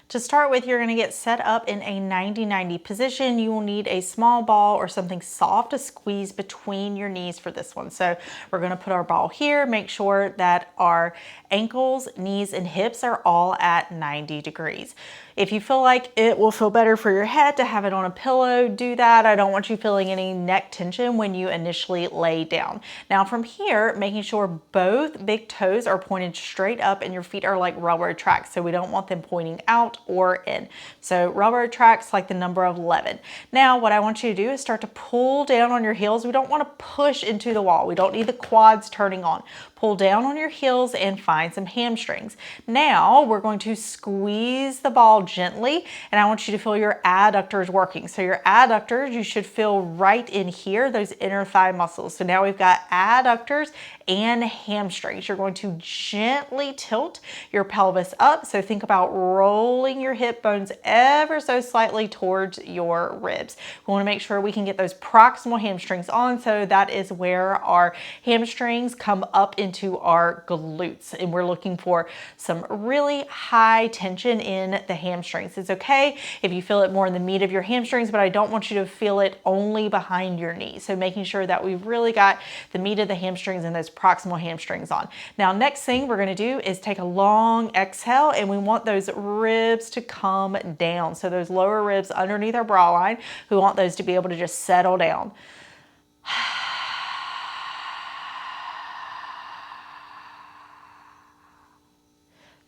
To start with, you're going to get set up in a 90-90 position. You will need a small ball or something soft to squeeze between your knees for this one. So we're going to put our ball here, make sure that our ankles, knees, and hips are all at 90 degrees. If you feel like it will feel better for your head to have it on a pillow, do that. I don't want you feeling any neck tension when you initially lay down. Now from here, making sure both big toes are pointed straight up and your feet are like railroad tracks. So we don't want them pointing out or in. So railroad tracks like the number 11. Now what I want you to do is start to pull down on your heels. We don't want to push into the wall. We don't need the quads turning on. Pull down on your heels and find some hamstrings. Now we're going to squeeze the ball gently, and I want you to feel your adductors working. So your adductors, you should feel right in here, those inner thigh muscles. So now we've got adductors and hamstrings. You're going to gently tilt your pelvis up. So think about rolling your hip bones ever so slightly towards your ribs. We want to make sure we can get those proximal hamstrings on. So that is where our hamstrings come up into our glutes. And we're looking for some really high tension in the hamstrings. It's okay if you feel it more in the meat of your hamstrings, but I don't want you to feel it only behind your knees. So making sure that we've really got the meat of the hamstrings and those proximal hamstrings on. Now, next thing we're going to do is take a long exhale, and we want those ribs to come down. So those lower ribs underneath our bra line, we want those to be able to just settle down.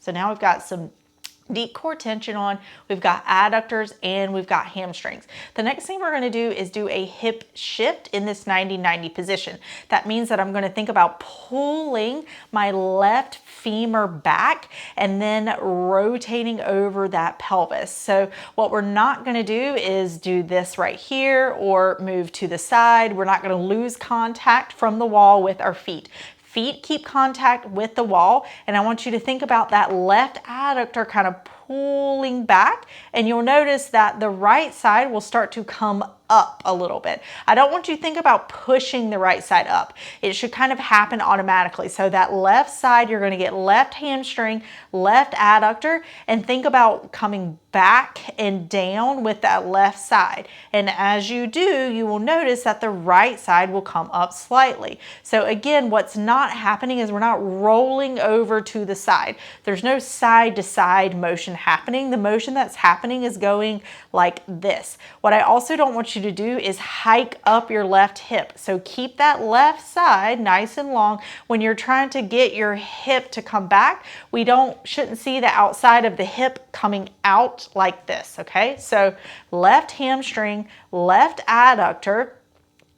So now we've got some deep core tension on, we've got adductors, and we've got hamstrings. The next thing we're going to do is do a hip shift in this 90-90 position. That means that I'm going to think about pulling my left femur back and then rotating over that pelvis. So what we're not going to do is do this right here or move to the side. We're not going to lose contact from the wall with our feet. Feet keep contact with the wall, and I want you to think about that left adductor kind of pulling back, and you'll notice that the right side will start to come up a little bit. I don't want you to think about pushing the right side up. It should kind of happen automatically. So that left side, you're going to get left hamstring, left adductor, and think about coming back and down with that left side. And as you do, you will notice that the right side will come up slightly. So again, what's not happening is we're not rolling over to the side. There's no side to side motion happening. The motion that's happening is going like this. What I also don't want you to do is hike up your left hip. So keep that left side nice and long. When you're trying to get your hip to come back, we shouldn't see the outside of the hip coming out like this, okay? So left hamstring, left adductor,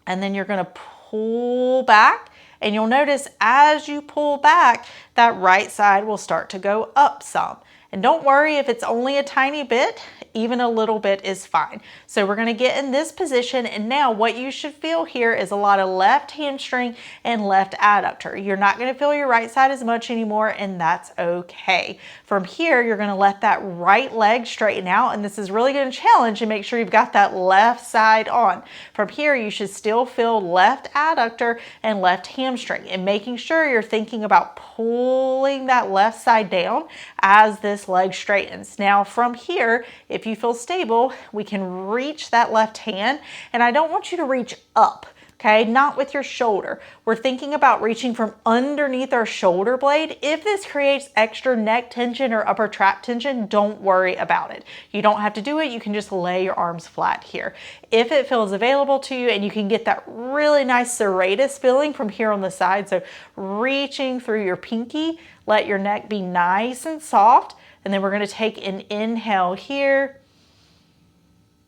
and then you're going to pull back, and you'll notice as you pull back, that right side will start to go up some. And don't worry if it's only a tiny bit, even a little bit is fine. So we're gonna get in this position, and now what you should feel here is a lot of left hamstring and left adductor. You're not gonna feel your right side as much anymore, and that's okay. From here, you're gonna let that right leg straighten out, and this is really gonna challenge and make sure you've got that left side on. From here, you should still feel left adductor and left hamstring, and making sure you're thinking about pulling that left side down as this leg straightens. Now from here, if you feel stable, we can reach that left hand, and I don't want you to reach up, okay? Not with your shoulder. We're thinking about reaching from underneath our shoulder blade. If this creates extra neck tension or upper trap tension, don't worry about it. You don't have to do it. You can just lay your arms flat here. If it feels available to you and you can get that really nice serratus feeling from here on the side, so reaching through your pinky, let your neck be nice and soft. And then we're going to take an inhale here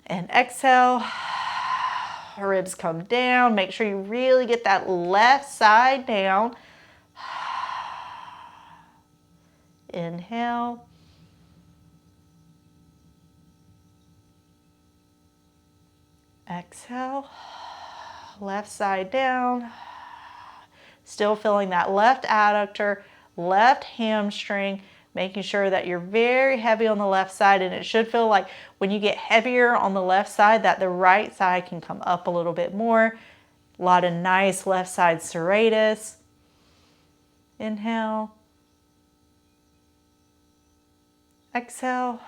and exhale. Ribs come down. Make sure you really get that left side down. Inhale. Exhale. Left side down. Still feeling that left adductor, left hamstring, making sure that you're very heavy on the left side, and it should feel like when you get heavier on the left side that the right side can come up a little bit more. A lot of nice left side serratus. Inhale. Exhale.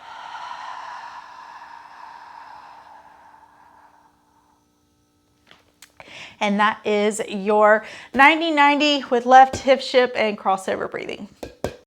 And that is your 90-90 with left hip shift and crossover breathing.